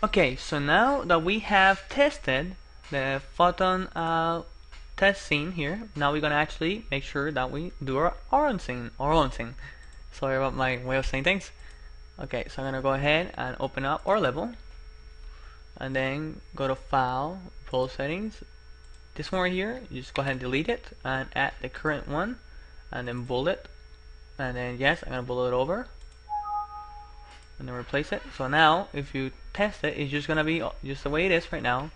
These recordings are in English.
Okay, so now that we have tested the Photon test scene here, now we're gonna actually make sure that we do our own scene. Sorry about my way of saying things. Okay, so I'm gonna go ahead and open up our level, and then go to File, Role Settings. This one right here, you just go ahead and delete it, and add the current one, and then bullet, and then yes, I'm gonna bullet it over, and then replace it. So now, if you test it, it's just gonna be just the way it is right now.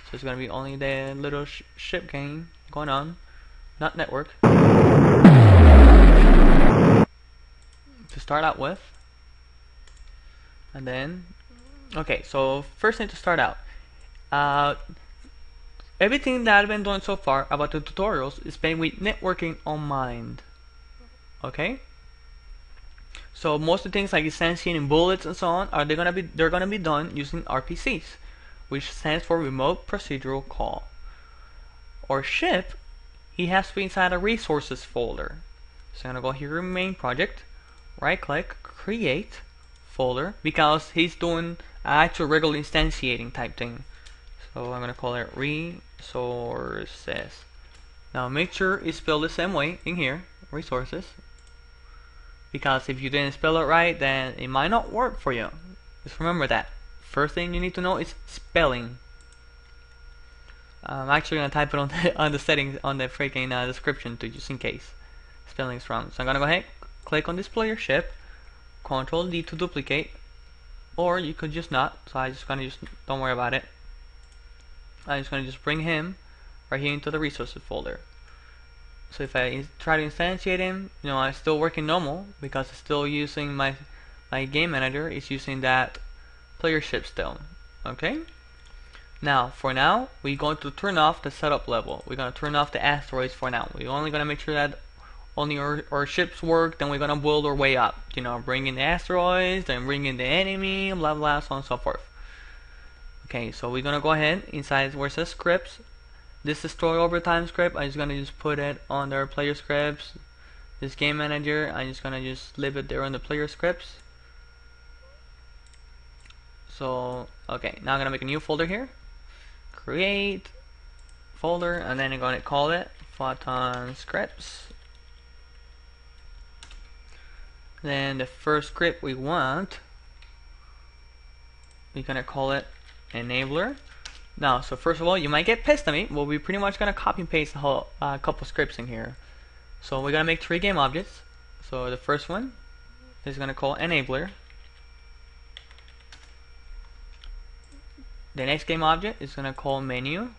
So it's gonna be only the little ship game going on, not network. To start out with, and then okay. So first thing to start out, everything that I've been doing so far about the tutorials is been with networking on mind. Okay. So most of the things like instantiating bullets and so on they're gonna be done using RPCs, which stands for Remote Procedural Call. Our ship, he has to be inside a resources folder. So I'm gonna go here in main project, right click, create folder, because he's doing actual regular instantiating type thing. So I'm gonna call it resources. Now make sure it's spelled the same way in here, resources, because if you didn't spell it right, then it might not work for you. Just remember that. First thing you need to know is spelling. I'm actually gonna type it on the settings on the freaking description too, just in case spelling's wrong. So I'm gonna go ahead, click on this player ship, Control D to duplicate, or you could just not. So I just gonna don't worry about it. I'm just gonna just bring him right here into the resources folder. So if I try to instantiate him, you know, I'm still working normal because it's still using my game manager. It's using that player ship still. Okay. Now, for now, we're going to turn off the setup level. We're going to turn off the asteroids for now. We're only going to make sure that only our ships work. Then we're going to build our way up. You know, bring in the asteroids, then bring in the enemy, blah blah, so on and so forth. Okay, so we're going to go ahead inside where it says scripts. This destroy overtime script, I'm just going to just put it on their player scripts. This game manager, I'm just going to just leave it there on the player scripts. So, okay, now I'm going to make a new folder here. Create folder, and then I'm going to call it Photon scripts. Then the first script we want, we're going to call it enabler. Now, so first of all, you might get pissed at me, but we're pretty much going to copy and paste a whole couple scripts in here. So we're going to make 3 game objects. So the first one is going to call enabler. The next game object is going to call menu.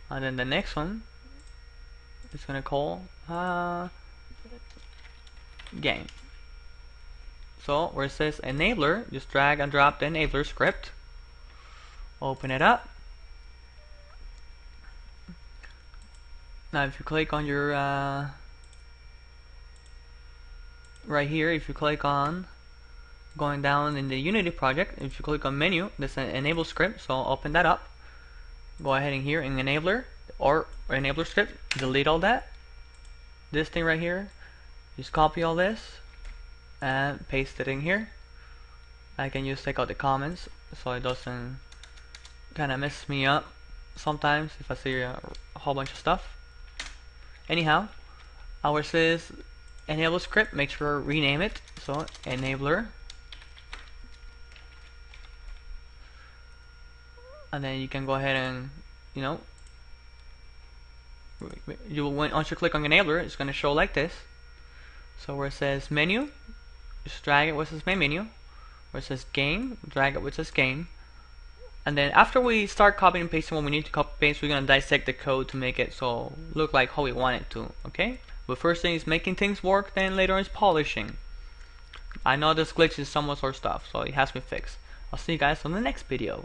And then the next one is going to call game. So where it says enabler, just drag and drop the enabler script. Open it up. Now if you click on your right here, if you click on going down in the Unity project, if you click on menu, there's an enable script, so open that up. Go ahead in here in enabler or enabler script, delete all that. This thing right here, just copy all this and paste it in here. I can just take out the comments so it doesn't kind of mess me up sometimes if I see a whole bunch of stuff. Anyhow, our says enable script, make sure rename it, so enabler, and then you can go ahead and, you know, once you click on enabler, it's going to show like this. So where it says menu, just drag it where it says main menu. Where it says game, drag it where it says game. And then after we start copying and pasting what we need to copy and paste, we're going to dissect the code to make it so look like how we want it to. Okay? But first thing is making things work, then later is polishing. I know this glitch is somewhat sort of stuff, so it has to be fixed. I'll see you guys on the next video.